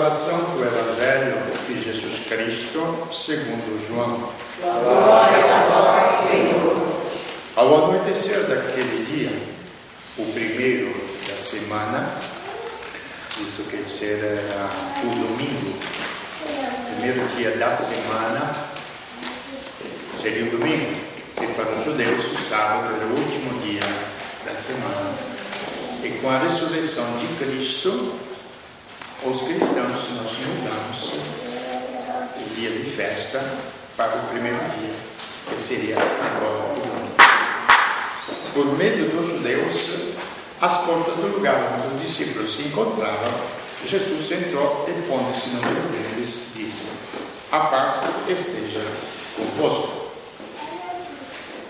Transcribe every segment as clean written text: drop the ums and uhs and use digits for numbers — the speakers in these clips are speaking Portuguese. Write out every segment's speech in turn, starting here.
Proclamação do Evangelho de Jesus Cristo, segundo João. Glória a vós, Senhor. Ao anoitecer daquele dia, o primeiro da semana, isto quer dizer o domingo, primeiro dia da semana, seria o domingo, que para os judeus o sábado era o último dia da semana. E com a ressurreição de Cristo, os cristãos nós mudamos o dia de festa para o primeiro dia, que seria agora o domingo. Por meio dos judeus, às portas do lugar onde os discípulos se encontravam, Jesus entrou e, pondo-se no meio deles, disse: "A paz esteja convosco."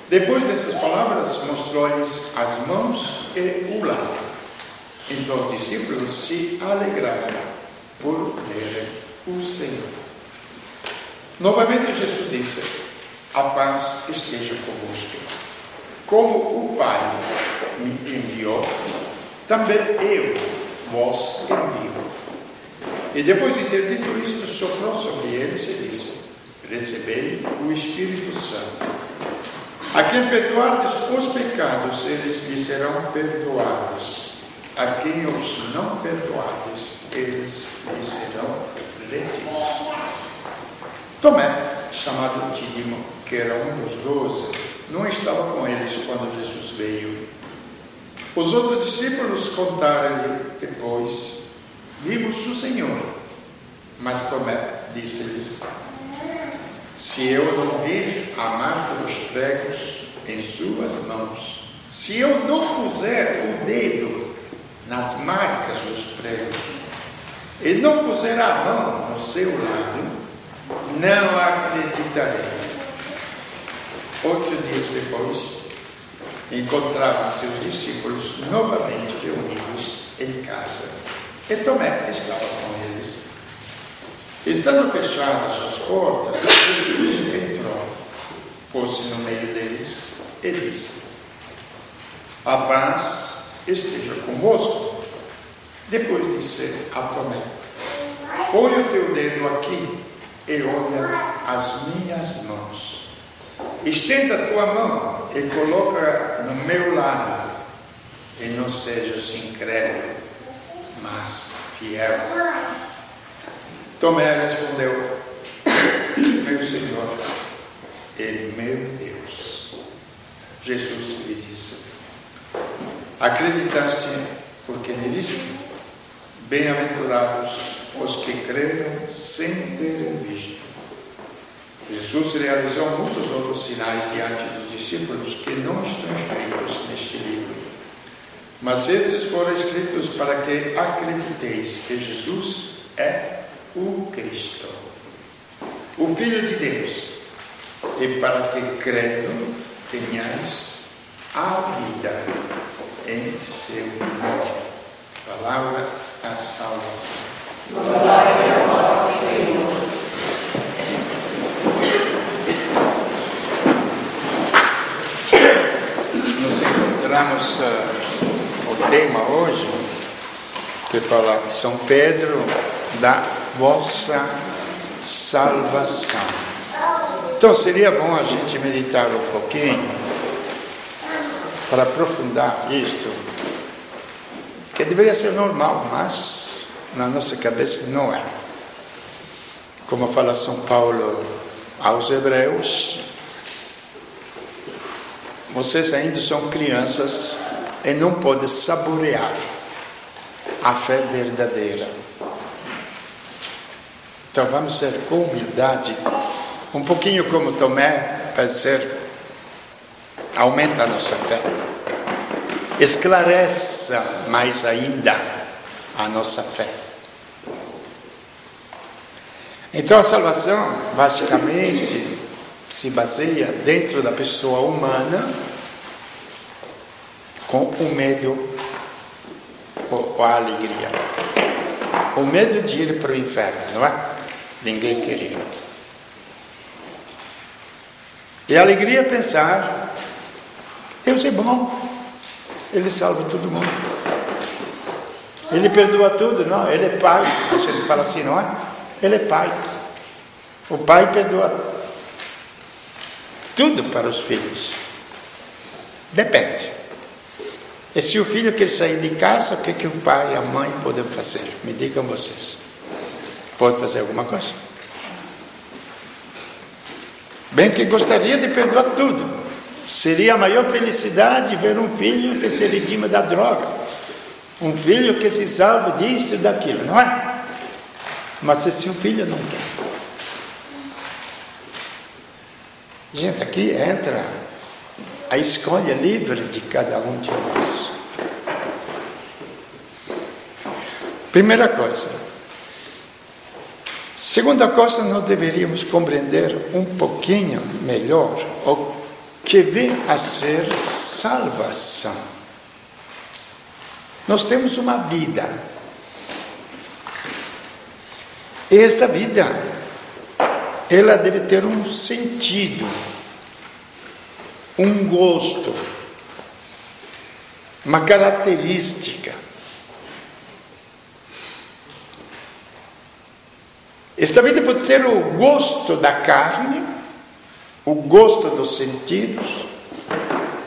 Depois dessas palavras, mostrou-lhes as mãos e o lado. Então os discípulos se alegraram por verem o Senhor. Novamente Jesus disse: "A paz esteja convosco. Como o Pai me enviou, também eu vos envio." E depois de ter dito isto, soprou sobre eles e disse: "Recebei o Espírito Santo. A quem perdoardes os pecados, eles lhe serão perdoados. A quem os não perdoardes, eles lhe serão retidos." Tomé, chamado Dídimo, que era um dos 12, não estava com eles quando Jesus veio. Os outros discípulos contaram-lhe depois: "Vimos o Senhor." Mas Tomé disse-lhes: "Se eu não vir a marca dos pregos em suas mãos, se eu não puser o dedo nas marcas dos pregos, e não puser a mão no seu lado, não acreditarei." 8 dias depois, encontravam-se os discípulos novamente reunidos em casa, e Tomé estava com eles. Estando fechadas as portas, Jesus entrou, pôs-se no meio deles e disse: "A paz esteja convosco." Depois disse a Tomé: "Põe o teu dedo aqui e olha as minhas mãos. Estenda a tua mão e coloca no meu lado, e não sejas incrédulo, mas fiel." Tomé respondeu: "Meu Senhor e meu Deus." Jesus lhe disse: "Acreditaste porque me viste? Bem-aventurados os que creram sem terem visto." Jesus realizou muitos outros sinais diante dos discípulos que não estão escritos neste livro. Mas estes foram escritos para que acrediteis que Jesus é o Cristo, o Filho de Deus, e para que, crendo, tenhais a vida em seu nome. Palavra da salvação. Glória a vós, Senhor. Nos encontramos o tema hoje, que fala São Pedro da vossa salvação. Então seria bom a gente meditar um pouquinho para aprofundar isto, que deveria ser normal, mas na nossa cabeça não é. Como fala São Paulo aos Hebreus: "Vocês ainda são crianças e não podem saborear a fé verdadeira." Então vamos ser com humildade, um pouquinho como Tomé, para dizer: aumenta a nossa fé, esclareça mais ainda a nossa fé. Então a salvação basicamente se baseia dentro da pessoa humana, com o medo ou a alegria. O medo de ir para o inferno, não é? Ninguém queria. E a alegria é pensar: Deus é bom, Ele salva todo mundo. Ele perdoa tudo, não? Ele é pai. A gente fala assim, não é? Ele é pai. O pai perdoa tudo para os filhos. Depende. E se o filho quer sair de casa, o que o pai e a mãe podem fazer? Me digam vocês. Pode fazer alguma coisa? Bem que gostaria de perdoar tudo. Seria a maior felicidade ver um filho que se redima da droga. Um filho que se salva disto e daquilo, não é? Mas se o filho não quer. Gente, aqui entra a escolha livre de cada um de nós. Primeira coisa. Segunda coisa, nós deveríamos compreender um pouquinho melhor o que vem a ser salvação. Nós temos uma vida. E esta vida, ela deve ter um sentido, um gosto, uma característica. Esta vida pode ter o gosto da carne, o gosto dos sentidos,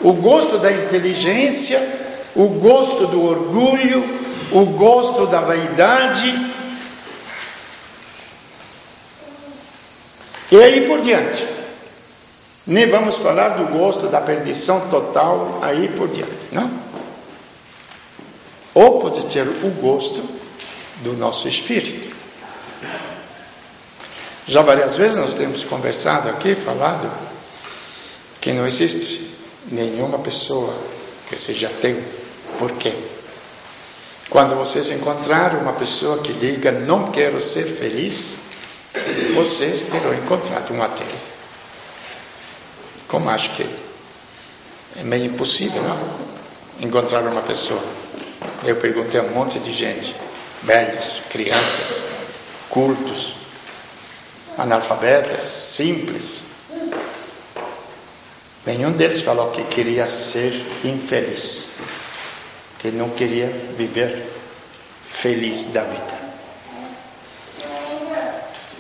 o gosto da inteligência, o gosto do orgulho, o gosto da vaidade, e aí por diante. Nem vamos falar do gosto da perdição total, aí por diante, não? Ou pode ter o gosto do nosso espírito. Já várias vezes nós temos conversado aqui, falado, que não existe nenhuma pessoa que seja ateu. Por quê? Quando vocês encontrarem uma pessoa que diga, não quero ser feliz, vocês terão encontrado um ateu. Como acho que é meio impossível, não? Encontrar uma pessoa. Eu perguntei a um monte de gente, velhos, crianças, cultos, analfabetas, simples. Nenhum deles falou que queria ser infeliz, que não queria viver feliz da vida.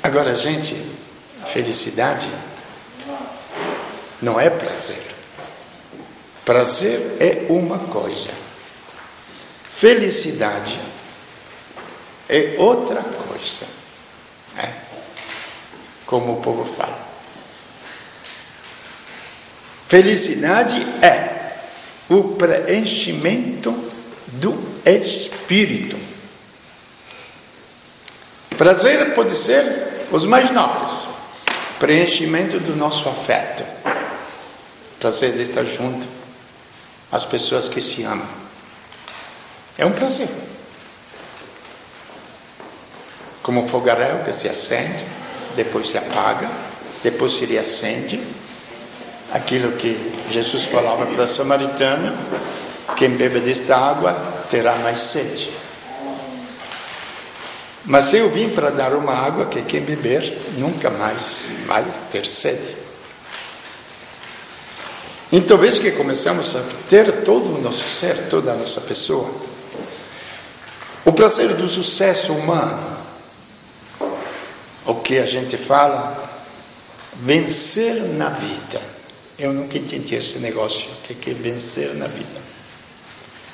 Agora, gente, felicidade não é prazer. Prazer é uma coisa. Felicidade é outra coisa. Como o povo fala. Felicidade é o preenchimento do espírito. Prazer pode ser os mais nobres. Preenchimento do nosso afeto. Prazer de estar junto às pessoas que se amam. É um prazer. Como um fogaréu que se acende, depois se apaga, depois se reacende. Aquilo que Jesus falava para a samaritana, quem bebe desta água terá mais sede. Mas eu vim para dar uma água que quem beber nunca mais vai ter sede. Então veja que começamos a ter todo o nosso ser, toda a nossa pessoa. O prazer do sucesso humano. O que a gente fala, vencer na vida. Eu nunca entendi esse negócio, o que é vencer na vida.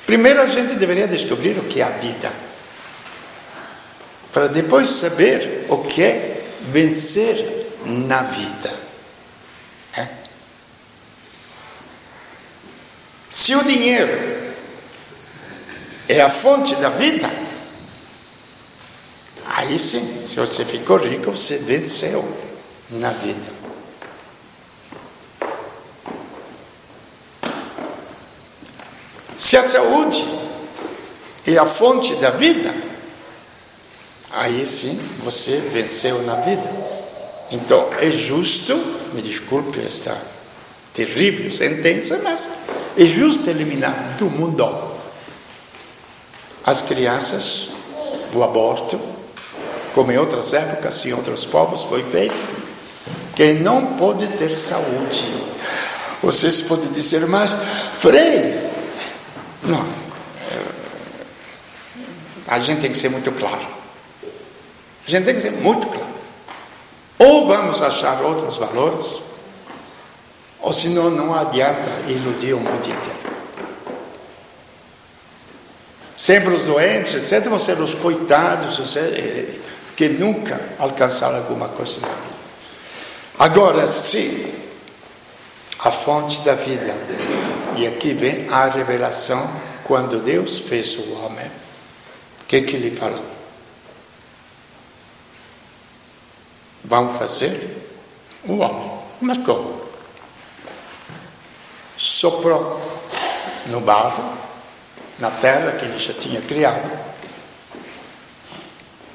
Primeiro a gente deveria descobrir o que é a vida, para depois saber o que é vencer na vida. Se o dinheiro é a fonte da vida, aí sim, se você ficou rico, você venceu na vida. Se a saúde é a fonte da vida, aí sim você venceu na vida. Então é justo, me desculpe esta terrível sentença, mas é justo eliminar do mundo as crianças, o aborto, como em outras épocas, em outros povos foi feito. Quem não pode ter saúde, vocês podem dizer, mas Frei, não, A gente tem que ser muito claro. A gente tem que ser muito claro. Ou vamos achar outros valores, ou senão não adianta iludir o mundo inteiro. Sempre os doentes, etc., vão ser os coitados, que nunca alcançaram alguma coisa na vida. Agora, se a fonte da vida, e aqui vem a revelação, quando Deus fez o homem, o que ele falou? Vamos fazer o homem. Mas como? Soprou no barro, na terra que ele já tinha criado.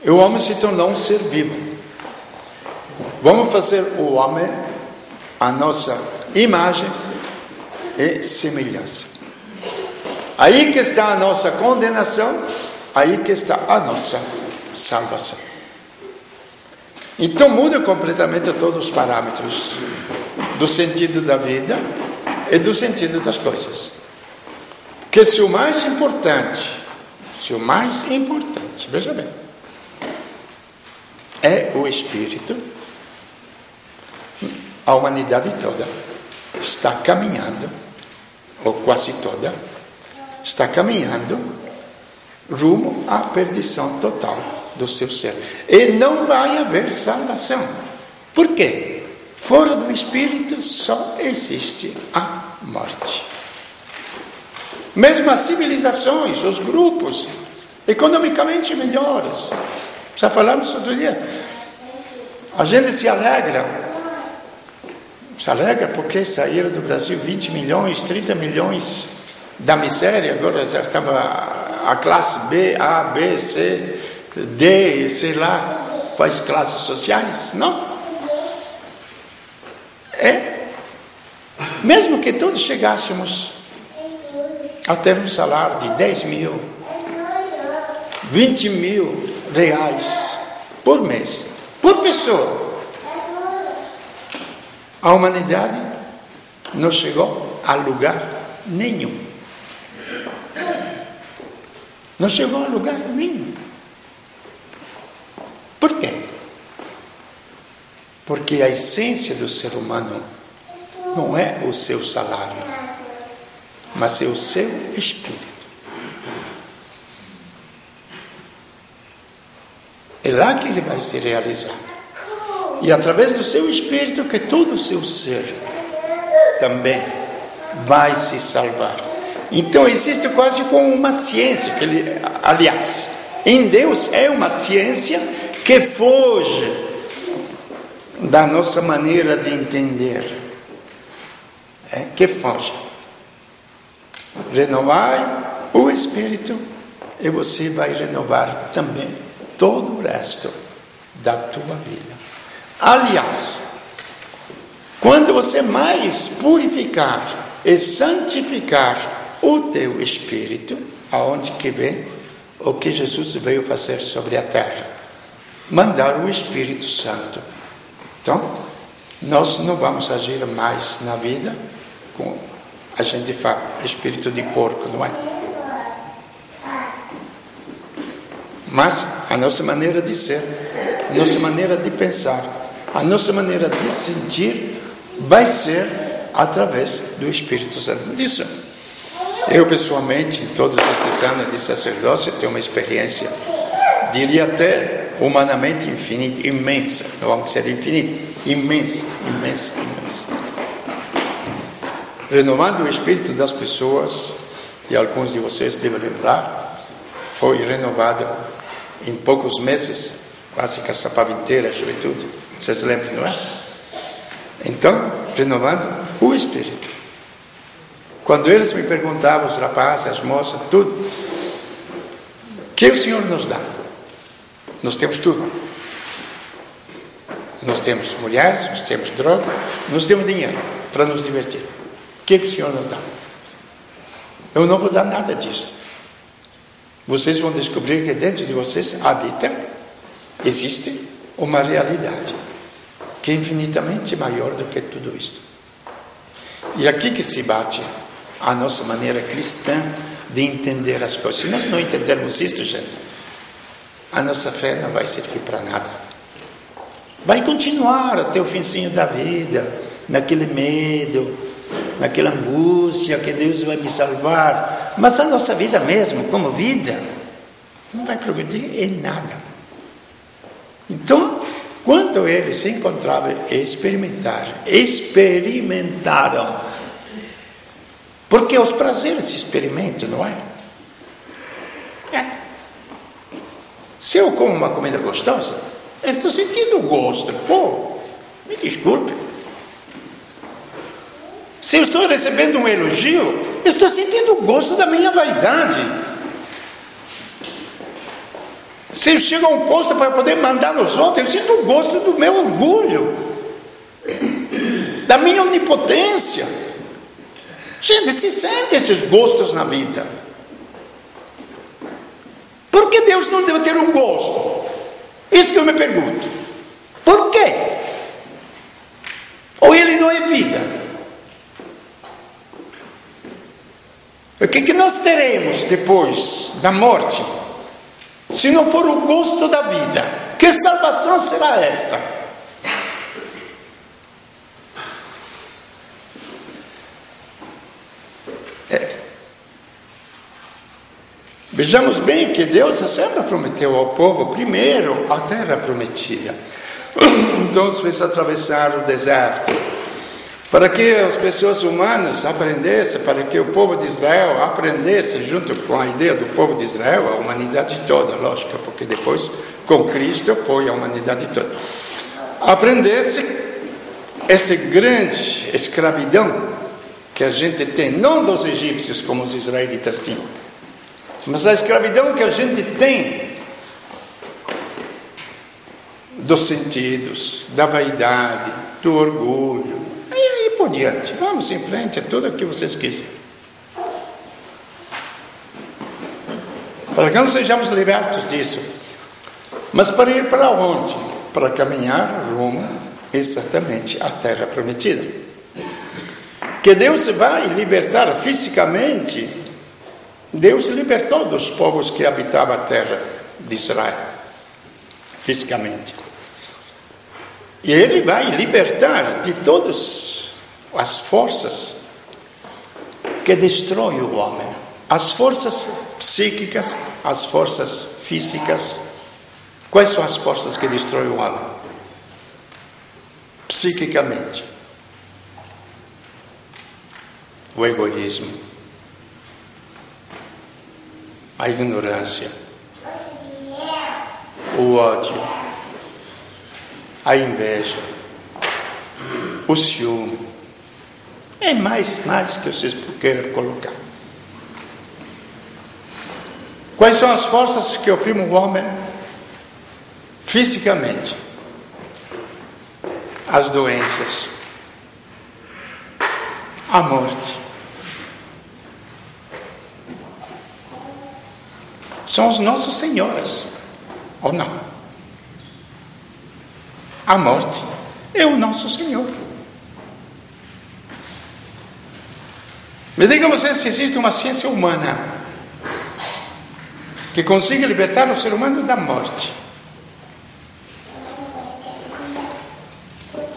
E o homem se tornou um ser vivo. Vamos fazer o homem a nossa imagem e semelhança. Aí que está a nossa condenação, aí que está a nossa salvação. Então muda completamente todos os parâmetros do sentido da vida e do sentido das coisas. Porque se o mais importante, veja bem, é o Espírito, a humanidade toda está caminhando, ou quase toda, está caminhando rumo à perdição total do seu ser. E não vai haver salvação. Por quê? Fora do Espírito só existe a morte. Mesmo as civilizações, os grupos economicamente melhores. Já falamos outro dia. A gente se alegra porque saíram do Brasil 20 milhões, 30 milhões da miséria. Agora já estava a classe B, A, B, C, D, sei lá quais classes sociais. Não. Mesmo que todos chegássemos a ter um salário de 10 mil, 20 mil reais por mês, por pessoa, a humanidade não chegou a lugar nenhum. Não chegou a lugar nenhum. Por quê? Porque a essência do ser humano não é o seu salário, mas é o seu espírito. É lá que ele vai se realizar. E através do seu espírito que todo o seu ser também vai se salvar. Então existe quase como uma ciência, aliás, em Deus é uma ciência que foge da nossa maneira de entender. Que foge. Renovai o espírito e você vai renovar também todo o resto da tua vida. Aliás, quando você mais purificar e santificar o teu espírito, aonde que vem o que Jesus veio fazer sobre a terra? Mandar o Espírito Santo. Então, nós não vamos agir mais na vida com, a gente fala, espírito de porco, não é? Mas a nossa maneira de ser, a nossa maneira de pensar, a nossa maneira de sentir vai ser através do Espírito Santo. Disso. Eu, pessoalmente, em todos esses anos de sacerdócio, tenho uma experiência, diria até humanamente infinita, imensa, não vamos dizer infinita, imensa. Renovando o espírito das pessoas, e alguns de vocês devem lembrar, foi renovado em poucos meses, quase que a Sapava inteira, a juventude. Vocês lembram, não é? Então, renovando o espírito. Quando eles me perguntavam, os rapazes, as moças, tudo, o que o Senhor nos dá? Nós temos tudo. Nós temos mulheres, nós temos droga, nós temos dinheiro para nos divertir. O que o Senhor nos dá? Eu não vou dar nada disso. Vocês vão descobrir que dentro de vocês existe uma realidade que é infinitamente maior do que tudo isto. E aqui que se bate a nossa maneira cristã de entender as coisas. Se nós não entendermos isto, gente, a nossa fé não vai servir para nada. Vai continuar até o finzinho da vida, naquele medo, naquela angústia que Deus vai me salvar. Mas a nossa vida mesmo, como vida, não vai progredir em nada. Então, quando eles se encontravam e experimentaram, porque os prazeres se experimentam, não é? Se eu como uma comida gostosa, eu estou sentindo o gosto. Pô, me desculpe. Se eu estou recebendo um elogio, eu estou sentindo o gosto da minha vaidade. Se eu chego a um posto para poder mandar nos outros, eu sinto o gosto do meu orgulho, da minha onipotência. Gente, se sente esses gostos na vida. Por que Deus não deve ter um gosto? Isso que eu me pergunto. Por quê? Ou Ele não é vida? O que nós teremos depois da morte, se não for o gosto da vida? Que salvação será esta? Vejamos bem que Deus sempre prometeu ao povo, primeiro, a terra prometida. Deus fez atravessar o deserto, para que as pessoas humanas aprendessem, para que o povo de Israel aprendesse, junto com a ideia do povo de Israel, a humanidade toda, lógico, porque depois, com Cristo, foi a humanidade toda. Aprendesse essa grande escravidão que a gente tem, não dos egípcios como os israelitas tinham, mas a escravidão que a gente tem dos sentidos, da vaidade, do orgulho, e aí por diante. Vamos em frente a tudo o que vocês quiserem. Para que não sejamos libertos disso. Mas para ir para onde? Para caminhar rumo exatamente à terra prometida. Que Deus vai libertar fisicamente. Deus libertou dos povos que habitavam a terra de Israel, fisicamente. E Ele vai libertar de todas as forças que destroem o homem. As forças psíquicas, as forças físicas. Quais são as forças que destroem o homem? Psiquicamente. O egoísmo. A ignorância, o ódio, a inveja, o ciúme. É mais que vocês queiram colocar. Quais são as forças que oprimem o homem fisicamente? As doenças, a morte. São os nossos senhores, ou não? A morte é o nosso Senhor. Me diga você se existe uma ciência humana que consiga libertar o ser humano da morte.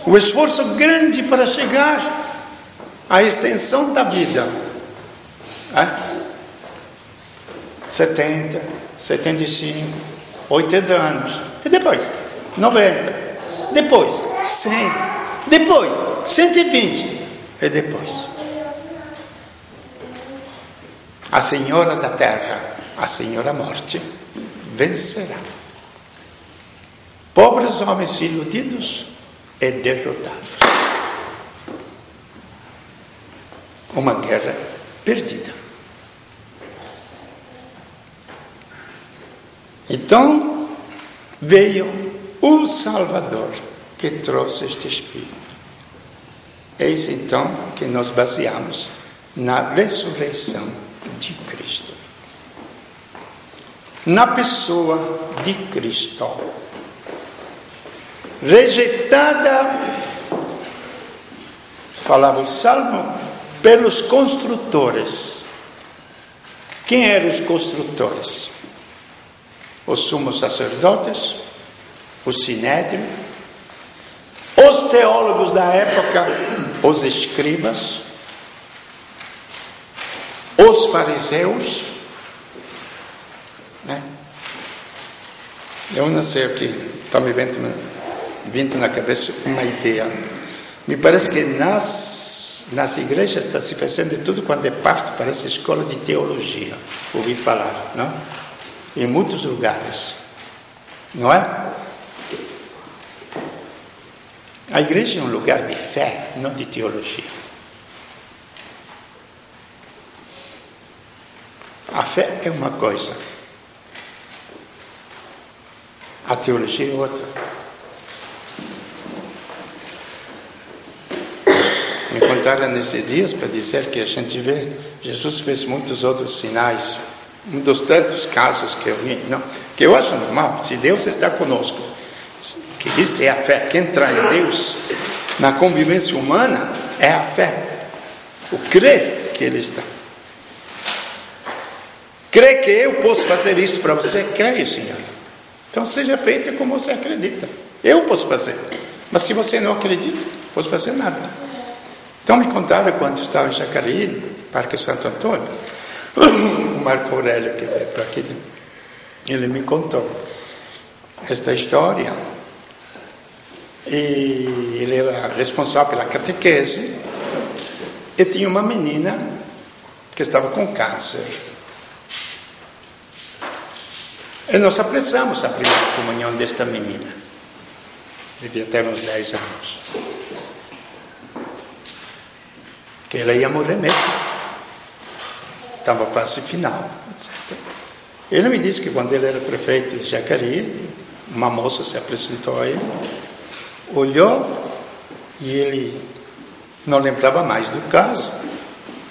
O esforço grande para chegar à extensão da vida. 70, 75, 80 anos. E depois? 90. Depois? 100. Depois? 120. E depois? A Senhora da Terra, a Senhora Morte, vencerá. Pobres homens iludidos e derrotados. Uma guerra perdida. Então, veio o Salvador que trouxe este Espírito. Eis então que nós baseamos na ressurreição de Cristo. Na pessoa de Cristo. Rejeitada, falava o Salmo, pelos construtores. Quem eram os construtores? os sumos sacerdotes, o sinédrio, os teólogos da época, os escribas, os fariseus, né? Eu não sei o que está me vindo na cabeça uma ideia. Me parece que nas igrejas está se fazendo tudo quando é parte, parece escola de teologia, ouvi falar, não? Em muitos lugares, não é? A igreja é um lugar de fé, não de teologia. A fé é uma coisa, a teologia é outra. Me contaram nesses dias para dizer que a gente vê, Jesus fez muitos outros sinais. Um dos tantos casos que eu vi, não, que eu acho normal, se Deus está conosco, que isto é a fé, quem traz Deus na convivência humana é a fé, o crer que Ele está. Crê que eu posso fazer isto para você? Creio, Senhor. Então seja feito como você acredita. Eu posso fazer, mas se você não acredita, não posso fazer nada. Então me contaram quando estava em Jacareí, Parque Santo Antônio, o Marco Aurélio, que veio para aqui, ele me contou esta história. E ele era responsável pela catequese e tinha uma menina que estava com câncer. E nós apressamos a primeira comunhão desta menina. Devia ter uns 10 anos. Que ela ia morrer mesmo. Estava quase final, etc. Ele me disse que quando ele era prefeito de Jacareí, uma moça se apresentou a ele, olhou e ele não lembrava mais do caso.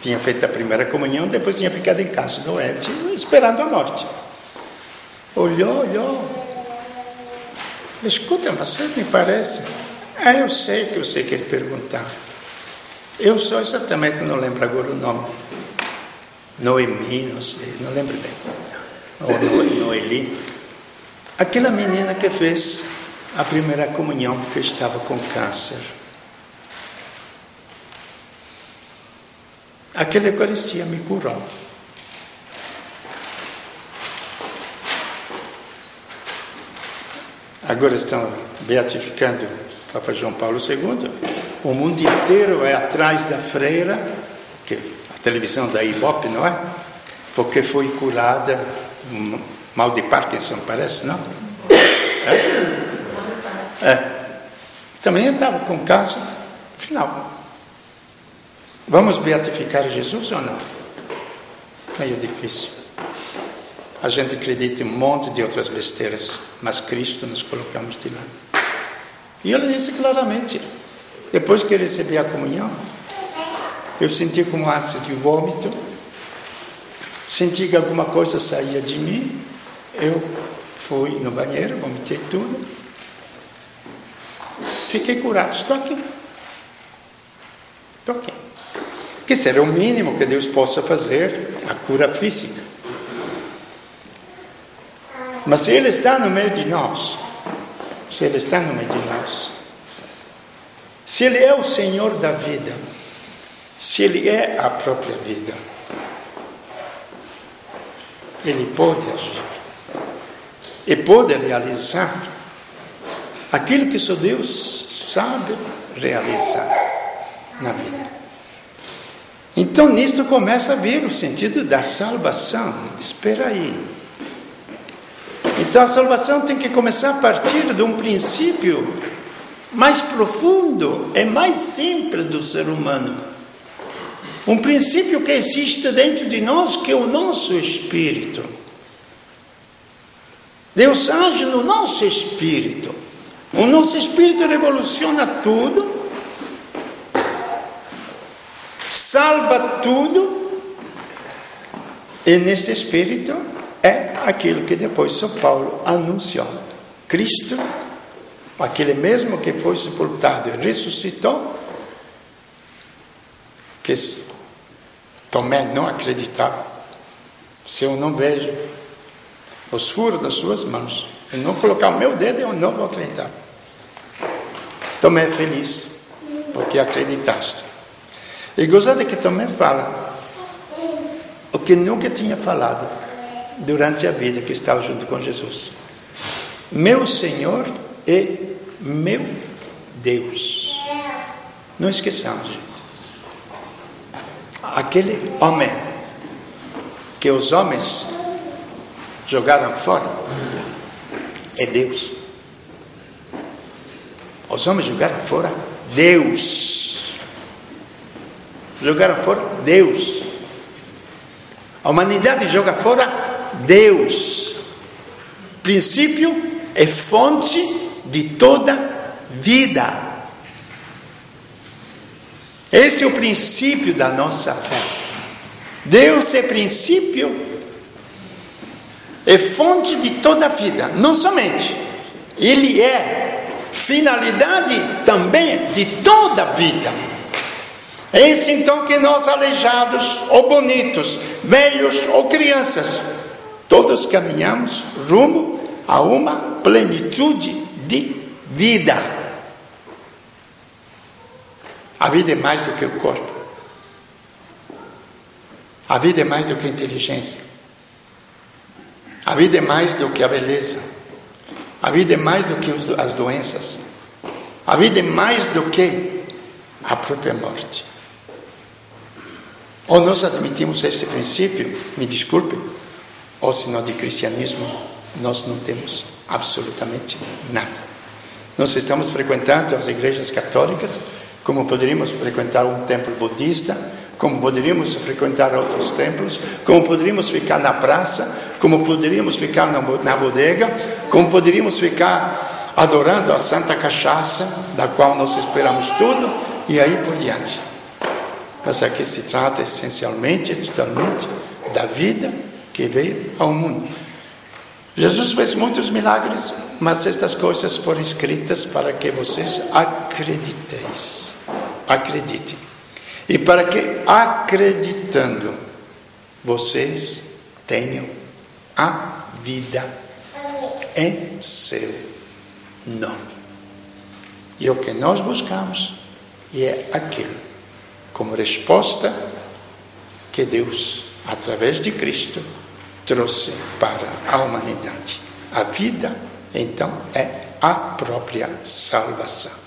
Tinha feito a primeira comunhão, depois tinha ficado em casa doente, esperando a morte. Olhou. Escuta, mas você me parece... eu sei que ele perguntar. Eu sou exatamente, não lembro agora o nome. Noemi, não sei, não lembro bem. Ou Noeli. Aquela menina que fez a primeira comunhão porque estava com câncer. Aquela Eucaristia me curou. Agora estão beatificando Papa João Paulo II. O mundo inteiro é atrás da freira, que a televisão da Ibope, não é? Porque foi curada, mal de Parkinson, parece, não? Também estava com câncer. Afinal, vamos beatificar Jesus ou não? Meio difícil. A gente acredita em um monte de outras besteiras, mas Cristo nos colocamos de lado. E ele disse claramente, depois que recebi a comunhão, eu senti como ânsia de vômito, senti que alguma coisa saía de mim, eu fui no banheiro, vomitei tudo, fiquei curado, estou aqui. Que será o mínimo que Deus possa fazer, a cura física. Mas se Ele está no meio de nós, se Ele é o Senhor da vida, se Ele é a própria vida, Ele pode agir e pode realizar aquilo que só Deus sabe realizar na vida. Então nisto começa a vir o sentido da salvação. Espera aí. Então a salvação tem que começar a partir de um princípio mais profundo e mais simples do ser humano. Um princípio que existe dentro de nós, que é o nosso espírito. Deus age no nosso espírito. O nosso espírito revoluciona tudo, salva tudo, e nesse espírito é aquilo que depois São Paulo anunciou. Cristo, aquele mesmo que foi sepultado e ressuscitou, que Tomé não acreditava. Se eu não vejo os furos das suas mãos. Se não colocar o meu dedo, eu não vou acreditar. Tomé é feliz, porque acreditaste. E gostado que Tomé fala o que nunca tinha falado durante a vida que estava junto com Jesus. Meu Senhor e meu Deus. Não esqueçamos, gente. Aquele homem que os homens jogaram fora é Deus. Os homens jogaram fora Deus. Jogaram fora Deus. A humanidade joga fora Deus. Princípio é fonte de toda vida. Este é o princípio da nossa fé. Deus é princípio, é fonte de toda a vida. Não somente, Ele é finalidade também de toda a vida. É isso então que nós aleijados, ou bonitos, velhos ou crianças, todos caminhamos rumo a uma plenitude de vida. A vida é mais do que o corpo. A vida é mais do que a inteligência. A vida é mais do que a beleza. A vida é mais do que as doenças. A vida é mais do que a própria morte. Ou nós admitimos este princípio, me desculpe, ou se não de cristianismo, nós não temos absolutamente nada. Nós estamos frequentando as igrejas católicas, como poderíamos frequentar um templo budista, como poderíamos frequentar outros templos, como poderíamos ficar na praça, como poderíamos ficar na bodega, como poderíamos ficar adorando a santa cachaça, da qual nós esperamos tudo, e aí por diante. Mas aqui se trata essencialmente, totalmente, da vida que veio ao mundo. Jesus fez muitos milagres, mas estas coisas foram escritas para que vocês acreditem. E para que, acreditando, vocês tenham a vida em seu nome. E o que nós buscamos é aquilo, como resposta que Deus, através de Cristo, trouxe para a humanidade. A vida, então, é a própria salvação.